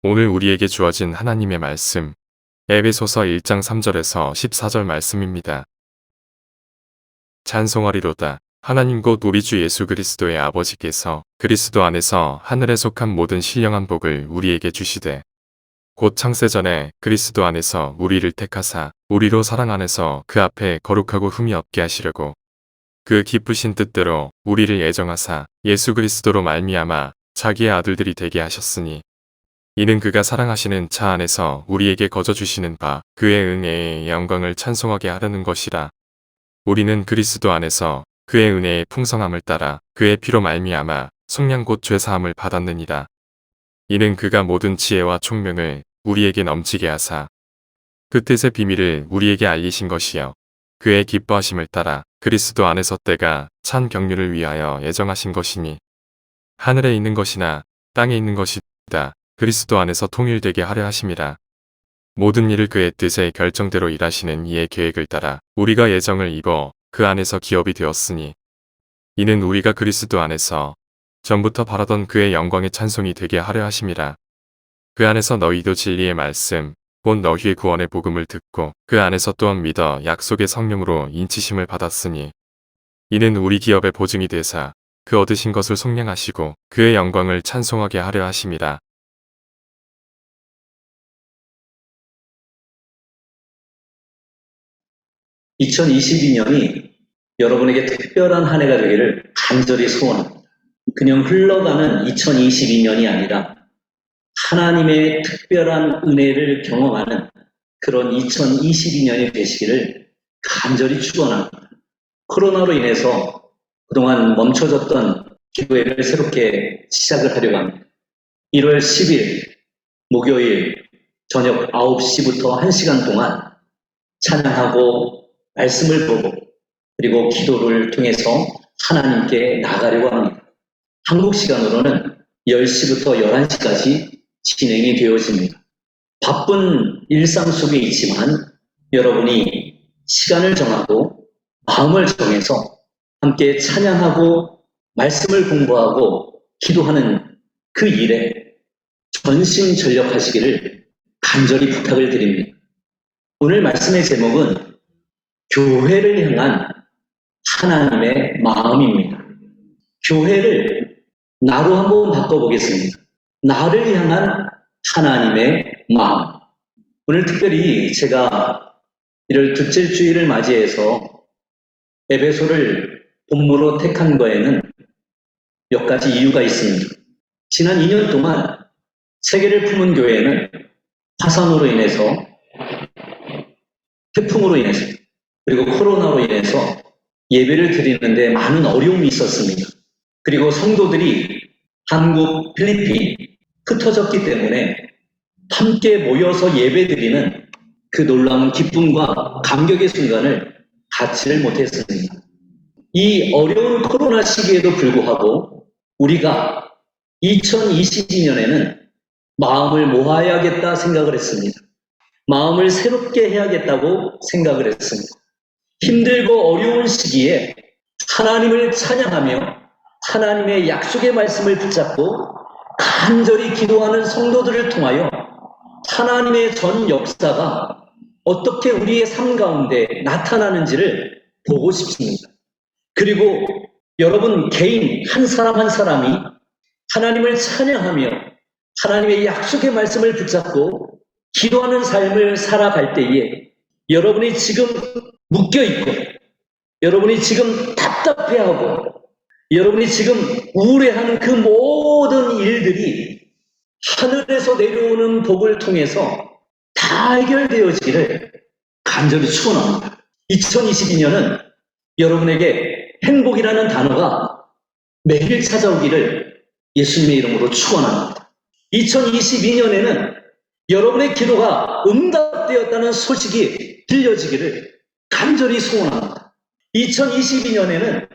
오늘 우리에게 주어진 하나님의 말씀, 에베소서 1장 3절에서 14절 말씀입니다. 찬송하리로다. 하나님 곧 우리 주 예수 그리스도의 아버지께서 그리스도 안에서 하늘에 속한 모든 신령한 복을 우리에게 주시되 곧 창세전에 그리스도 안에서 우리를 택하사 우리로 사랑 안에서 그 앞에 거룩하고 흠이 없게 하시려고 그 기쁘신 뜻대로 우리를 애정하사 예수 그리스도로 말미암아 자기의 아들들이 되게 하셨으니 이는 그가 사랑하시는 차 안에서 우리에게 거저 주시는 바 그의 은혜의 영광을 찬송하게 하려는 것이라. 우리는 그리스도 안에서 그의 은혜의 풍성함을 따라 그의 피로 말미암아 속량 곧 죄사함을 받았느니라. 이는 그가 모든 지혜와 총명을 우리에게 넘치게 하사 그 뜻의 비밀을 우리에게 알리신 것이요 그의 기뻐하심을 따라 그리스도 안에서 때가 찬 경륜을 위하여 예정하신 것이니 하늘에 있는 것이나 땅에 있는 것이다. 그리스도 안에서 통일되게 하려 하심이라. 모든 일을 그의 뜻의 결정대로 일하시는 이의 계획을 따라 우리가 예정을 입어 그 안에서 기업이 되었으니 이는 우리가 그리스도 안에서 전부터 바라던 그의 영광의 찬송이 되게 하려 하심이라. 그 안에서 너희도 진리의 말씀 곧 너희의 구원의 복음을 듣고 그 안에서 또한 믿어 약속의 성령으로 인치심을 받았으니 이는 우리 기업의 보증이 되사 그 얻으신 것을 속량하시고 그의 영광을 찬송하게 하려 하심이라. 2022년이 여러분에게 특별한 한 해가 되기를 간절히 소원합니다. 그냥 흘러가는 2022년이 아니라 하나님의 특별한 은혜를 경험하는 그런 2022년이 되시기를 간절히 축원합니다. 코로나로 인해서 그동안 멈춰졌던 기도회를 새롭게 시작을 하려고 합니다. 1월 10일 목요일 저녁 9시부터 1시간 동안 찬양하고 말씀을 보고 그리고 기도를 통해서 하나님께 나가려고 합니다. 한국 시간으로는 10시부터 11시까지 진행이 되어집니다. 바쁜 일상 속에 있지만 여러분이 시간을 정하고 마음을 정해서 함께 찬양하고 말씀을 공부하고 기도하는 그 일에 전심전력하시기를 간절히 부탁을 드립니다. 오늘 말씀의 제목은 교회를 향한 하나님의 마음입니다. 교회를 나로 한번 바꿔보겠습니다. 나를 향한 하나님의 마음. 오늘 특별히 제가 이를 둘째 주일을 맞이해서 에베소를 본무로 택한 거에는 몇 가지 이유가 있습니다. 지난 2년 동안 세계를 품은 교회는 화산으로 인해서, 태풍으로 인해서, 그리고 코로나로 인해서 예배를 드리는데 많은 어려움이 있었습니다. 그리고 성도들이 한국, 필리핀 흩어졌기 때문에 함께 모여서 예배 드리는 그 놀라운 기쁨과 감격의 순간을 갖지를 못했습니다. 이 어려운 코로나 시기에도 불구하고 우리가 2022년에는 마음을 모아야겠다 생각을 했습니다. 마음을 새롭게 해야겠다고 생각을 했습니다. 힘들고 어려운 시기에 하나님을 찬양하며 하나님의 약속의 말씀을 붙잡고 간절히 기도하는 성도들을 통하여 하나님의 전 역사가 어떻게 우리의 삶 가운데 나타나는지를 보고 싶습니다. 그리고 여러분 개인 한 사람 한 사람이 하나님을 찬양하며 하나님의 약속의 말씀을 붙잡고 기도하는 삶을 살아갈 때에 여러분이 지금 묶여있고 여러분이 지금 답답해하고 여러분이 지금 우울해하는 그 모든 일들이 하늘에서 내려오는 복을 통해서 다 해결되어지기를 간절히 축원합니다. 2022년은 여러분에게 행복이라는 단어가 매일 찾아오기를 예수님의 이름으로 축원합니다. 2022년에는 여러분의 기도가 응답되었다는 소식이 들려지기를 간절히 소원합니다. 2022년에는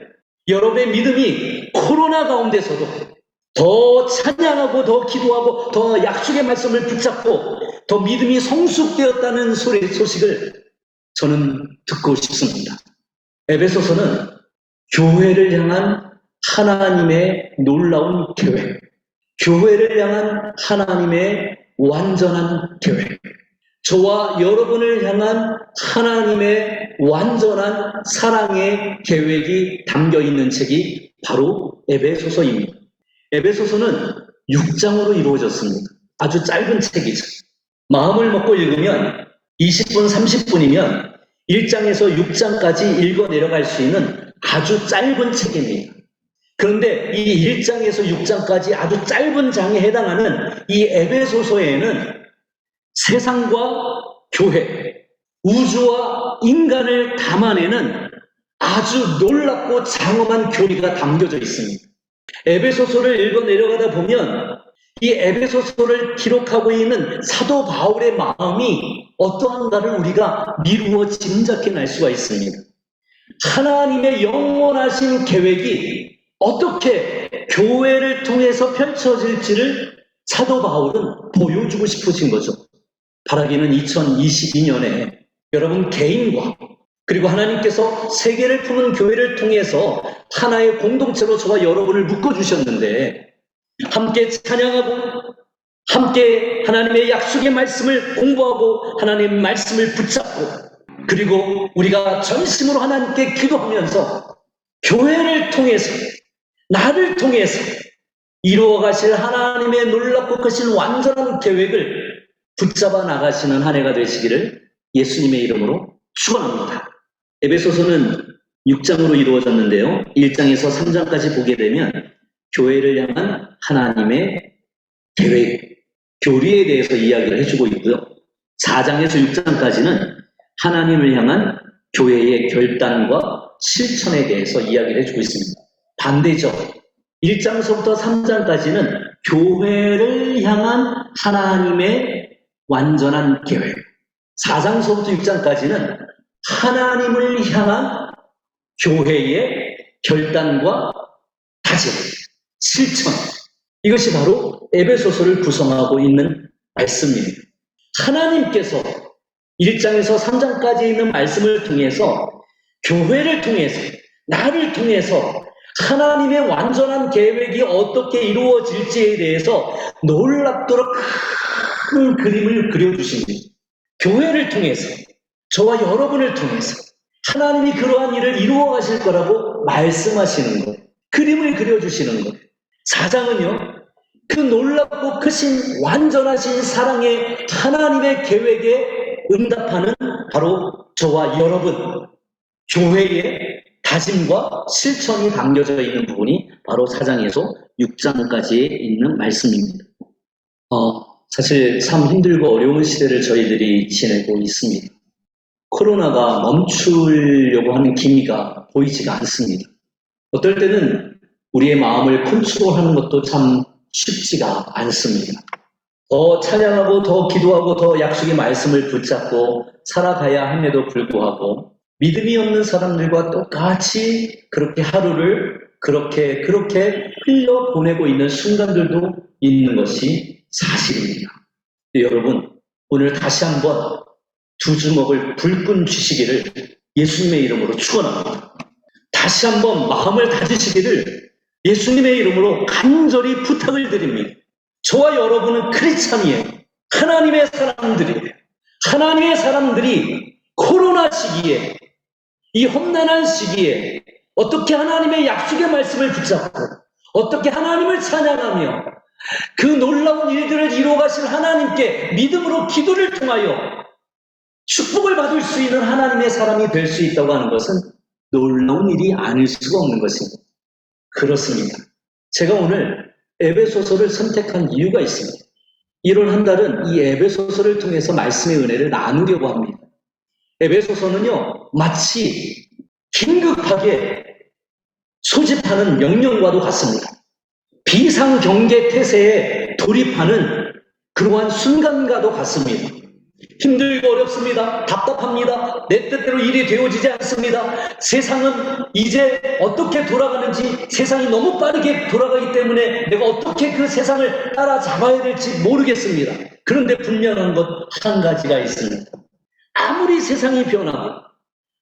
여러분의 믿음이 코로나 가운데서도 더 찬양하고 더 기도하고 더 약속의 말씀을 붙잡고 더 믿음이 성숙되었다는 소식을 저는 듣고 싶습니다. 에베소서는 교회를 향한 하나님의 놀라운 계획, 교회를 향한 하나님의 완전한 계획, 저와 여러분을 향한 하나님의 완전한 사랑의 계획이 담겨 있는 책이 바로 에베소서입니다. 에베소서는 6장으로 이루어졌습니다. 아주 짧은 책이죠. 마음을 먹고 읽으면 20분, 30분이면 1장에서 6장까지 읽어 내려갈 수 있는 아주 짧은 책입니다. 그런데 이 1장에서 6장까지 아주 짧은 장에 해당하는 이 에베소서에는 세상과 교회, 우주와 인간을 담아내는 아주 놀랍고 장엄한 교리가 담겨져 있습니다. 에베소서를 읽어 내려가다 보면 이 에베소서를 기록하고 있는 사도 바울의 마음이 어떠한가를 우리가 미루어 짐작해낼 수가 있습니다. 하나님의 영원하신 계획이 어떻게 교회를 통해서 펼쳐질지를 사도 바울은 보여주고 싶으신 거죠. 바라기는 2022년에 여러분 개인과 그리고 하나님께서 세계를 품은 교회를 통해서 하나의 공동체로 저와 여러분을 묶어주셨는데 함께 찬양하고 함께 하나님의 약속의 말씀을 공부하고 하나님의 말씀을 붙잡고 그리고 우리가 전심으로 하나님께 기도하면서 교회를 통해서 나를 통해서 이루어 가실 하나님의 놀랍고 크신 완전한 계획을 붙잡아 나가시는 한 해가 되시기를 예수님의 이름으로 축원합니다. 에베소서는 6장으로 이루어졌는데요. 1장에서 3장까지 보게 되면 교회를 향한 하나님의 계획, 교리에 대해서 이야기를 해주고 있고요. 4장에서 6장까지는 하나님을 향한 교회의 결단과 실천에 대해서 이야기를 해주고 있습니다. 반대죠. 1장서부터 3장까지는 교회를 향한 하나님의 완전한 계획, 4장서부터 6장까지는 하나님을 향한 교회의 결단과 다짐, 실천, 이것이 바로 에베소서를 구성하고 있는 말씀입니다. 하나님께서 1장에서 3장까지 있는 말씀을 통해서 교회를 통해서 나를 통해서 하나님의 완전한 계획이 어떻게 이루어질지에 대해서 놀랍도록 큰 그림을 그려주십니다. 교회를 통해서 저와 여러분을 통해서 하나님이 그러한 일을 이루어 가실 거라고 말씀하시는 거예요. 그림을 그려주시는 거예요. 4장은요. 그 놀랍고 크신 완전하신 사랑의 하나님의 계획에 응답하는 바로 저와 여러분 교회의 다짐과 실천이 담겨져 있는 부분이 바로 4장에서 6장까지 있는 말씀입니다. 사실 참 힘들고 어려운 시대를 저희들이 지내고 있습니다. 코로나가 멈추려고 하는 기미가 보이지가 않습니다. 어떨 때는 우리의 마음을 컨트롤하는 것도 참 쉽지가 않습니다. 더 찬양하고 더 기도하고 더 약속의 말씀을 붙잡고 살아가야 함에도 불구하고 믿음이 없는 사람들과 똑같이 그렇게 하루를 그렇게 흘려보내고 있는 순간들도 있는 것이 사실입니다. 여러분, 오늘 다시 한번 두 주먹을 불끈 쥐시기를 예수님의 이름으로 축원합니다. 다시 한번 마음을 다지시기를 예수님의 이름으로 간절히 부탁을 드립니다. 저와 여러분은 크리스찬이에요. 하나님의 사람들이에요. 하나님의 사람들이 코로나 시기에 이 험난한 시기에 어떻게 하나님의 약속의 말씀을 붙잡고 어떻게 하나님을 찬양하며 그 놀라운 일들을 이루어 가실 하나님께 믿음으로 기도를 통하여 축복을 받을 수 있는 하나님의 사람이 될 수 있다고 하는 것은 놀라운 일이 아닐 수가 없는 것입니다. 그렇습니다. 제가 오늘 에베소서를 선택한 이유가 있습니다. 1월 한 달은 이 에베소서를 통해서 말씀의 은혜를 나누려고 합니다. 에베소서는요, 마치 긴급하게 소집하는 명령과도 같습니다. 비상경계 태세에 돌입하는 그러한 순간과도 같습니다. 힘들고 어렵습니다. 답답합니다. 내 뜻대로 일이 되어지지 않습니다. 세상은 이제 어떻게 돌아가는지 세상이 너무 빠르게 돌아가기 때문에 내가 어떻게 그 세상을 따라잡아야 될지 모르겠습니다. 그런데 분명한 것 한 가지가 있습니다. 아무리 세상이 변하고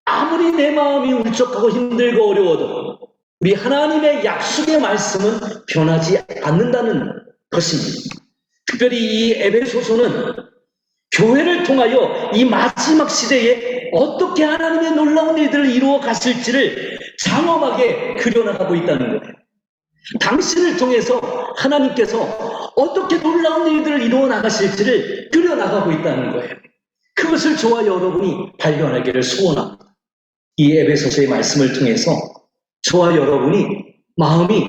아무리 내 마음이 울적하고 힘들고 어려워도 우리 하나님의 약속의 말씀은 변하지 않는다는 것입니다. 특별히 이 에베소서는 교회를 통하여 이 마지막 시대에 어떻게 하나님의 놀라운 일들을 이루어 가실지를 장엄하게 그려나가고 있다는 거예요. 당신을 통해서 하나님께서 어떻게 놀라운 일들을 이루어 나가실지를 그려나가고 있다는 거예요. 그것을 저와 여러분이 발견하기를 소원합니다. 이 에베소서의 말씀을 통해서 저와 여러분이 마음이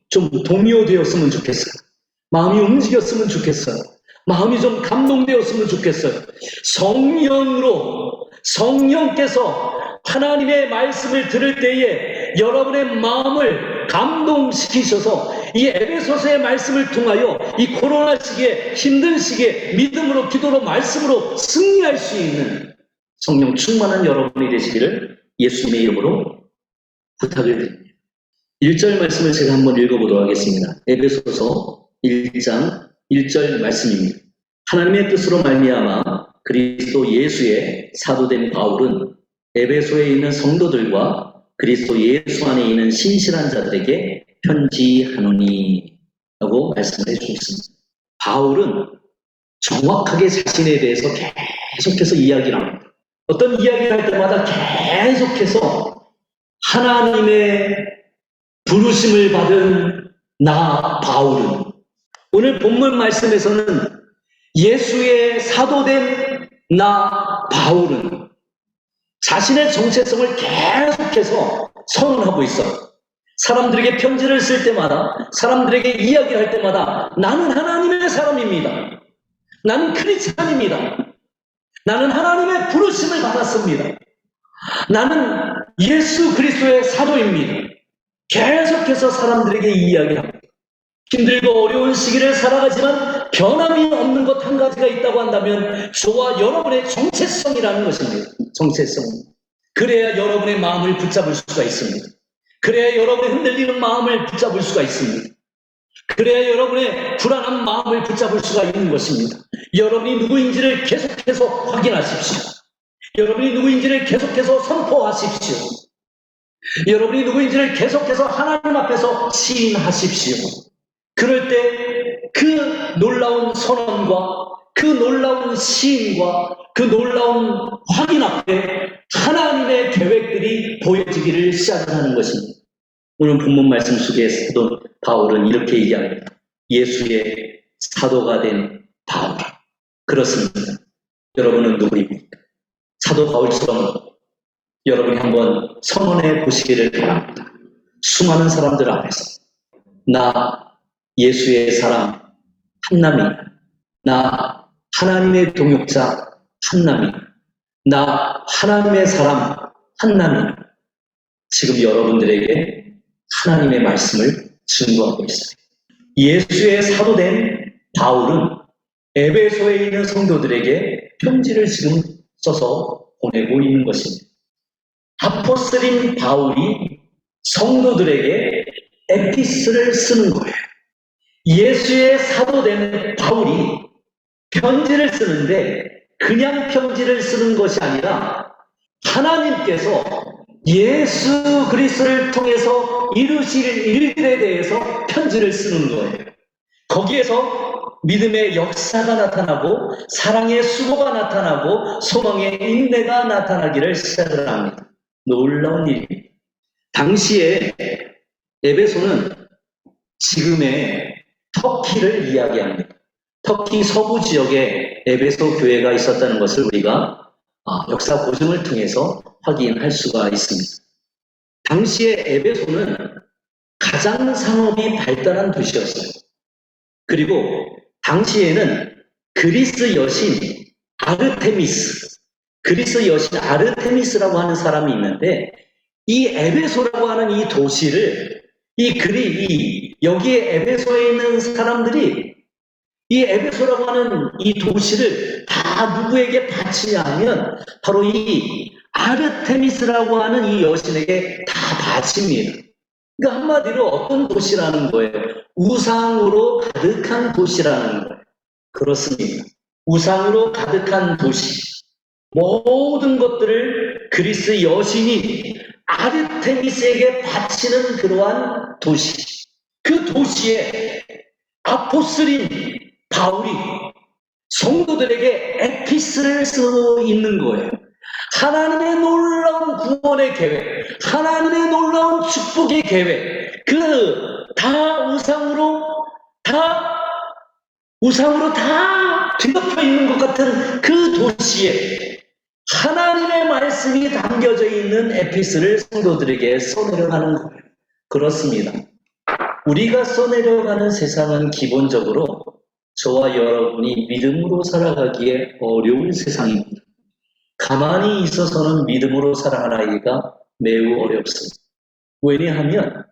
좀 동요되었으면 좋겠어요. 마음이 움직였으면 좋겠어요. 마음이 좀 감동되었으면 좋겠어요. 성령께서 하나님의 말씀을 들을 때에 여러분의 마음을 감동시키셔서 이 에베소서의 말씀을 통하여 이 코로나 시기에, 힘든 시기에 믿음으로, 기도로, 말씀으로 승리할 수 있는 성령 충만한 여러분이 되시기를 예수님의 이름으로 부탁을 드립니다. 1절 말씀을 제가 한번 읽어보도록 하겠습니다. 에베소서 1장 1절 말씀입니다. 하나님의 뜻으로 말미암아 그리스도 예수의 사도된 바울은 에베소에 있는 성도들과 그리스도 예수 안에 있는 신실한 자들에게 편지하노니 라고 말씀을 해주고 있습니다. 바울은 정확하게 자신에 대해서 계속해서 이야기를 합니다. 어떤 이야기를 할 때마다 계속해서 하나님의 부르심을 받은 나 바울은, 오늘 본문 말씀에서는 예수의 사도된 나 바울은 자신의 정체성을 계속해서 선언하고 있어요. 사람들에게 편지를 쓸 때마다, 사람들에게 이야기할 때마다 나는 하나님의 사람입니다. 나는 크리스찬입니다. 나는 하나님의 부르심을 받았습니다. 나는 예수 그리스도의 사도입니다. 계속해서 사람들에게 이야기합니다. 힘들고 어려운 시기를 살아가지만 변함이 없는 것 한 가지가 있다고 한다면 저와 여러분의 정체성이라는 것입니다. 정체성. 그래야 여러분의 마음을 붙잡을 수가 있습니다. 그래야 여러분의 흔들리는 마음을 붙잡을 수가 있습니다. 그래야 여러분의 불안한 마음을 붙잡을 수가 있는 것입니다. 여러분이 누구인지를 계속해서 확인하십시오. 여러분이 누구인지를 계속해서 선포하십시오. 여러분이 누구인지를 계속해서 하나님 앞에서 시인하십시오. 그럴 때 그 놀라운 선언과 그 놀라운 시인과 그 놀라운 확인 앞에 하나님의 계획들이 보여지기를 시작하는 것입니다. 오늘 본문 말씀 속에서도 바울은 이렇게 얘기합니다. 예수의 사도가 된 바울. 그렇습니다. 여러분은 누구입니까? 사도 바울처럼 여러분이 한번 선언해 보시기를 바랍니다. 수많은 사람들 앞에서 나 예수의 사람 한남이다. 나 하나님의 동역자 한남이다. 나 하나님의 사람 한남이다. 지금 여러분들에게 하나님의 말씀을 증거하고 있습니다. 예수의 사도된 바울은 에베소에 있는 성도들에게 편지를 지금 써서 보내고 있는 것입니다. 아포스토린 바울이 성도들에게 에피스를 쓰는 거예요. 예수의 사도된 바울이 편지를 쓰는데 그냥 편지를 쓰는 것이 아니라 하나님께서 예수 그리스도를 통해서 이루실 일들에 대해서 편지를 쓰는 거예요. 거기에서 믿음의 역사가 나타나고 사랑의 수고가 나타나고 소망의 인내가 나타나기를 시작을 합니다. 놀라운 일입니다. 당시에 에베소는 지금의 터키를 이야기합니다. 터키 서부 지역에 에베소 교회가 있었다는 것을 우리가 역사 고증을 통해서 확인할 수가 있습니다. 당시에 에베소는 가장 상업이 발달한 도시였어요. 그리고 당시에는 그리스 여신 아르테미스라고 하는 사람이 있는데 이 에베소라고 하는 이 도시를 여기에 에베소에 있는 사람들이 이 에베소라고 하는 이 도시를 다 누구에게 바치냐 하면 바로 이 아르테미스라고 하는 이 여신에게 다 바칩니다. 그러니까 한마디로 어떤 도시라는 거예요? 우상으로 가득한 도시라는 거예요. 그렇습니다. 우상으로 가득한 도시. 모든 것들을 그리스 여신이 아르테미스에게 바치는 그러한 도시. 그 도시에 아포스린 바울이 성도들에게 에피스를 쓰고 있는 거예요. 하나님의 놀라운 구원의 계획, 하나님의 놀라운 축복의 계획, 다 우상으로 다 뒤덮여 있는 것 같은 그 도시에 하나님의 말씀이 담겨져 있는 에피스를 성도들에게 써내려가는 거예요. 그렇습니다. 우리가 써내려가는 세상은 기본적으로 저와 여러분이 믿음으로 살아가기에 어려운 세상입니다. 가만히 있어서는 믿음으로 살아가기가 매우 어렵습니다. 왜냐하면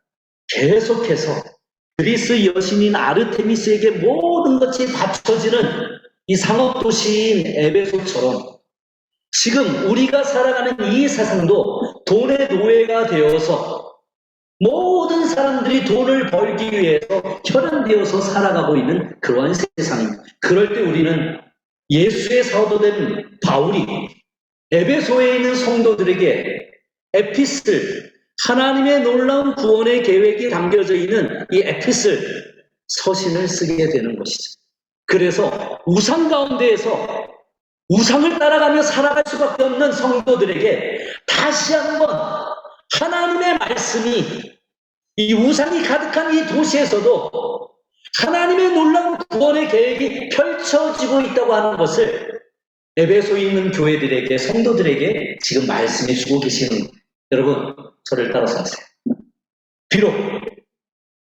계속해서 그리스 여신인 아르테미스에게 모든 것이 바쳐지는 이 상업도시인 에베소처럼 지금 우리가 살아가는 이 세상도 돈의 노예가 되어서 모든 사람들이 돈을 벌기 위해서 혈안되어서 살아가고 있는 그러한 세상입니다. 그럴 때 우리는 예수의 사도된 바울이 에베소에 있는 성도들에게 에피스를, 하나님의 놀라운 구원의 계획이 담겨져 있는 이 에피스를, 서신을 쓰게 되는 것이죠. 그래서 우상 가운데에서 우상을 따라가며 살아갈 수밖에 없는 성도들에게 다시 한번 하나님의 말씀이 이 우상이 가득한 이 도시에서도 하나님의 놀라운 구원의 계획이 펼쳐지고 있다고 하는 것을 에베소에 있는 교회들에게, 성도들에게 지금 말씀해 주고 계시는 거예요. 여러분, 저를 따라서 하세요. 비록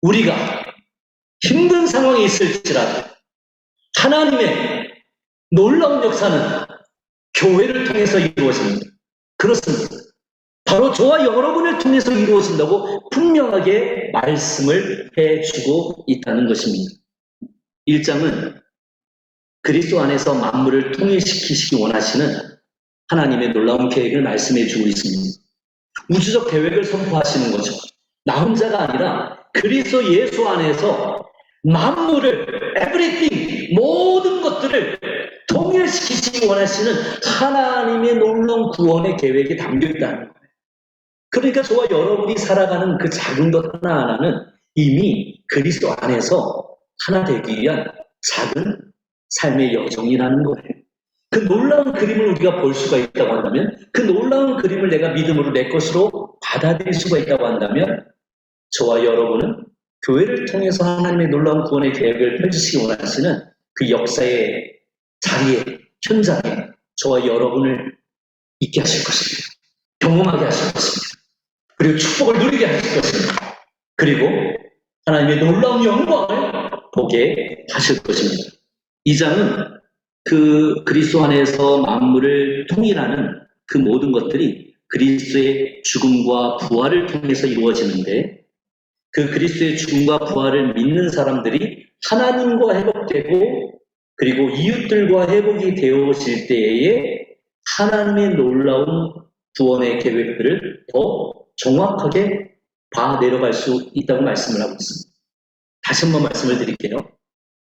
우리가 힘든 상황이 있을지라도 하나님의 놀라운 역사는 교회를 통해서 이루어집니다. 그렇습니다. 바로 저와 여러분을 통해서 이루어진다고 분명하게 말씀을 해주고 있다는 것입니다. 1장은 그리스도 안에서 만물을 통일시키시기 원하시는 하나님의 놀라운 계획을 말씀해 주고 있습니다. 우주적 계획을 선포하시는 거죠. 나 혼자가 아니라 그리스도 예수 안에서 만물을, everything, 모든 것들을 통일시키시기 원하시는 하나님의 놀라운 구원의 계획이 담겨 있다는 거예요. 그러니까 저와 여러분이 살아가는 그 작은 것 하나하나는 이미 그리스도 안에서 하나 되기 위한 작은 삶의 여정이라는 거예요. 그 놀라운 그림을 우리가 볼 수가 있다고 한다면, 그 놀라운 그림을 내가 믿음으로 내 것으로 받아들일 수가 있다고 한다면, 저와 여러분은 교회를 통해서 하나님의 놀라운 구원의 계획을 펼치시기 원하시는 그 역사의 자리에, 현장에 저와 여러분을 있게 하실 것입니다. 경험하게 하실 것입니다. 그리고 축복을 누리게 하실 것입니다. 그리고 하나님의 놀라운 영광을 보게 하실 것입니다. 이 장은 그 그리스도 안에서 만물을 통일하는 그 모든 것들이 그리스도의 죽음과 부활을 통해서 이루어지는데, 그 그리스도의 죽음과 부활을 믿는 사람들이 하나님과 회복되고 그리고 이웃들과 회복이 되어질 때에 하나님의 놀라운 구원의 계획들을 더 정확하게 봐 내려갈 수 있다고 말씀을 하고 있습니다. 다시 한번 말씀을 드릴게요.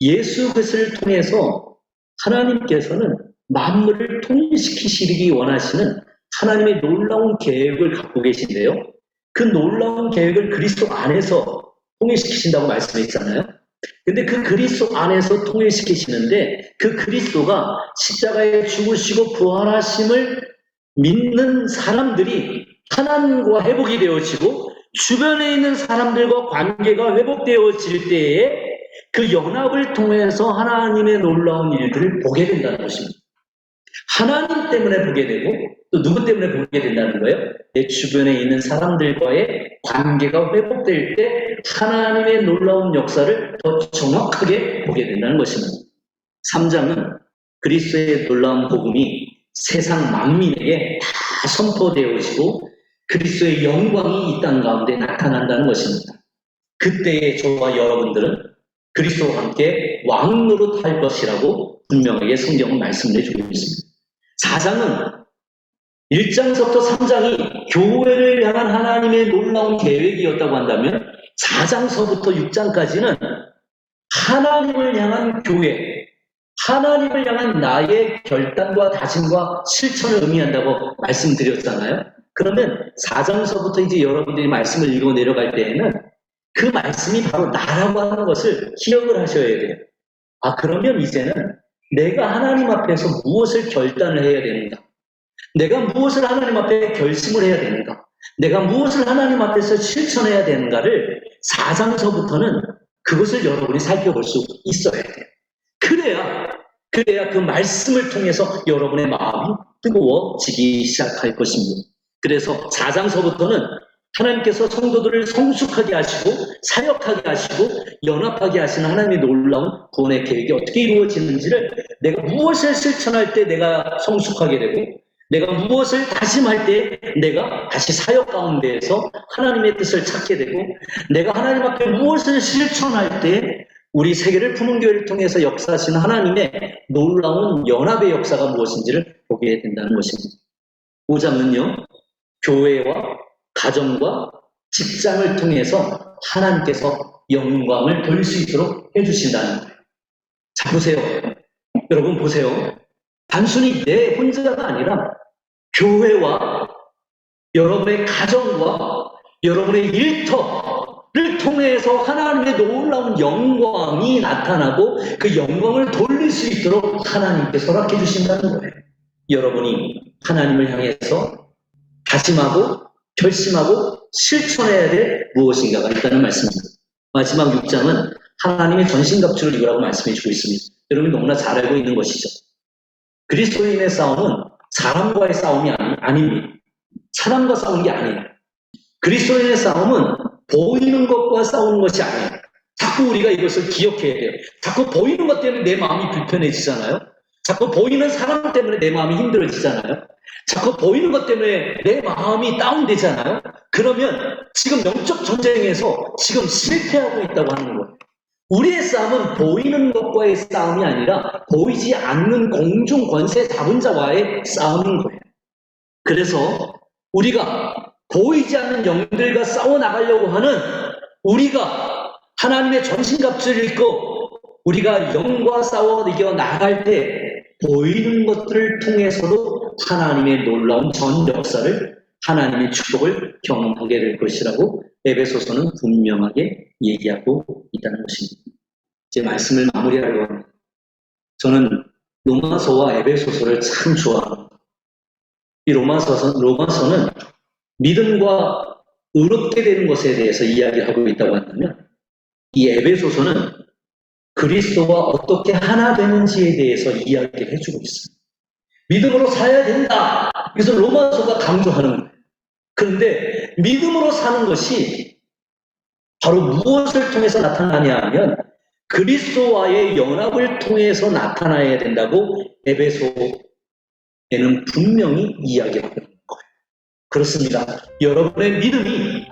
예수 그리스도를 통해서 하나님께서는 만물을 통일시키시기 원하시는 하나님의 놀라운 계획을 갖고 계신데요. 그 놀라운 계획을 그리스도 안에서 통일시키신다고 말씀했잖아요. 근데 그 그리스도 안에서 통일시키시는데, 그 그리스도가 십자가에 죽으시고 부활하심을 믿는 사람들이 하나님과 회복이 되어지고 주변에 있는 사람들과 관계가 회복되어질 때에 그 연합을 통해서 하나님의 놀라운 일들을 보게 된다는 것입니다. 하나님 때문에 보게 되고 또 누구 때문에 보게 된다는 거예요? 내 주변에 있는 사람들과의 관계가 회복될 때 하나님의 놀라운 역사를 더 정확하게 보게 된다는 것입니다. 3장은 그리스도의 놀라운 복음이 세상 만민에게 다 선포되어지고 그리스도의 영광이 이 땅 가운데 나타난다는 것입니다. 그때에 저와 여러분들은 그리스도와 함께 왕노릇할 것이라고 분명하게 성경은 말씀해 주고 있습니다. 4장은 1장서부터 3장이 교회를 향한 하나님의 놀라운 계획이었다고 한다면 4장서부터 6장까지는 하나님을 향한 교회, 하나님을 향한 나의 결단과 다짐과 실천을 의미한다고 말씀드렸잖아요. 그러면 4장서부터 이제 여러분들이 말씀을 읽어 내려갈 때에는 그 말씀이 바로 나라고 하는 것을 기억을 하셔야 돼요. 그러면 이제는 내가 하나님 앞에서 무엇을 결단을 해야 되는가? 내가 무엇을 하나님 앞에 결심을 해야 되는가? 내가 무엇을 하나님 앞에서 실천해야 되는가를 4장서부터는 그것을 여러분이 살펴볼 수 있어야 돼요. 그래야 그 말씀을 통해서 여러분의 마음이 뜨거워지기 시작할 것입니다. 그래서 4장서부터는 하나님께서 성도들을 성숙하게 하시고 사역하게 하시고 연합하게 하시는 하나님의 놀라운 구원의 계획이 어떻게 이루어지는지를 내가 무엇을 실천할 때 내가 성숙하게 되고 내가 무엇을 다짐할 때 내가 다시 사역 가운데에서 하나님의 뜻을 찾게 되고 내가 하나님 앞에 무엇을 실천할 때 우리 세계를 품은 교회를 통해서 역사하시는 하나님의 놀라운 연합의 역사가 무엇인지를 보게 된다는 것입니다. 5장은요. 교회와 가정과 직장을 통해서 하나님께서 영광을 돌릴 수 있도록 해주신다는 거예요. 자, 보세요. 여러분 보세요. 단순히 내 혼자가 아니라 교회와 여러분의 가정과 여러분의 일터를 통해서 하나님의 놀라운 영광이 나타나고 그 영광을 돌릴 수 있도록 하나님께서 허락해 주신다는 거예요. 여러분이 하나님을 향해서 다짐하고 결심하고 실천해야 될 무엇인가가 있다는 말씀입니다. 마지막 6장은 하나님의 전신갑주를 입으라고 말씀해 주고 있습니다. 여러분이 너무나 잘 알고 있는 것이죠. 그리스도인의 싸움은 사람과의 싸움이 아닙니다. 사람과 싸우는 게 아니에요. 그리스도인의 싸움은 보이는 것과 싸우는 것이 아니에요. 자꾸 우리가 이것을 기억해야 돼요. 자꾸 보이는 것 때문에 내 마음이 불편해지잖아요. 자꾸 보이는 사람 때문에 내 마음이 힘들어지잖아요. 자꾸 보이는 것 때문에 내 마음이 다운되잖아요. 그러면 지금 영적 전쟁에서 지금 실패하고 있다고 하는 거예요. 우리의 싸움은 보이는 것과의 싸움이 아니라 보이지 않는 공중 권세 잡은 자와의 싸움인 거예요. 그래서 우리가 보이지 않는 영들과 싸워나가려고 하는 우리가 하나님의 전신갑주를 입고 우리가 영과 싸워 이겨나갈 때 보이는 것들을 통해서도 하나님의 놀라운 전 역사를 하나님의 축복을 경험하게 될 것이라고 에베소서는 분명하게 얘기하고 있다는 것입니다. 제 말씀을 마무리하려고 합니다. 저는 로마서와 에베소서를 참 좋아합니다. 이 로마서는 믿음과 의롭게 되는 것에 대해서 이야기하고 있다고 한다면 이 에베소서는 그리스도와 어떻게 하나 되는지에 대해서 이야기를 해주고 있습니다. 믿음으로 살아야 된다. 그래서 로마서가 강조하는 거예요. 그런데 믿음으로 사는 것이 바로 무엇을 통해서 나타나냐 하면 그리스도와의 연합을 통해서 나타나야 된다고 에베소에는 분명히 이야기하고 있는 거예요. 그렇습니다. 여러분의 믿음이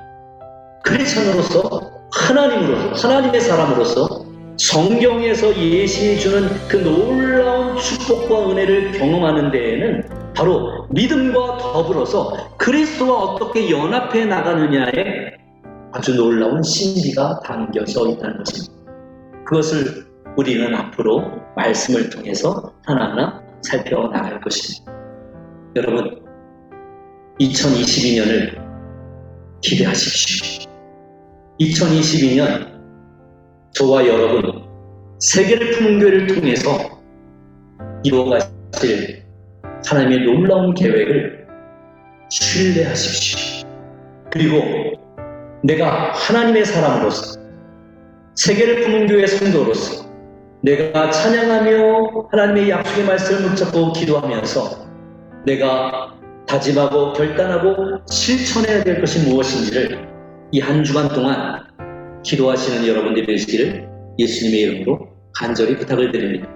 크리스천으로서 하나님의 사람으로서 성경에서 예시해주는 그 놀라운 축복과 은혜를 경험하는 데에는 바로 믿음과 더불어서 그리스도와 어떻게 연합해 나가느냐에 아주 놀라운 신비가 담겨져 있다는 것입니다. 그것을 우리는 앞으로 말씀을 통해서 하나하나 살펴나갈 것입니다. 여러분, 2022년을 기대하십시오. 2022년 저와 여러분 세계를 품은 교회를 통해서 이루어가실 하나님의 놀라운 계획을 신뢰하십시오. 그리고 내가 하나님의 사람으로서 세계를 품은 교회 성도로서 내가 찬양하며 하나님의 약속의 말씀을 붙잡고 기도하면서 내가 다짐하고 결단하고 실천해야 될 것이 무엇인지를 이 한 주간 동안 기도하시는 여러분들이 되시기를 예수님의 이름으로 간절히 부탁을 드립니다.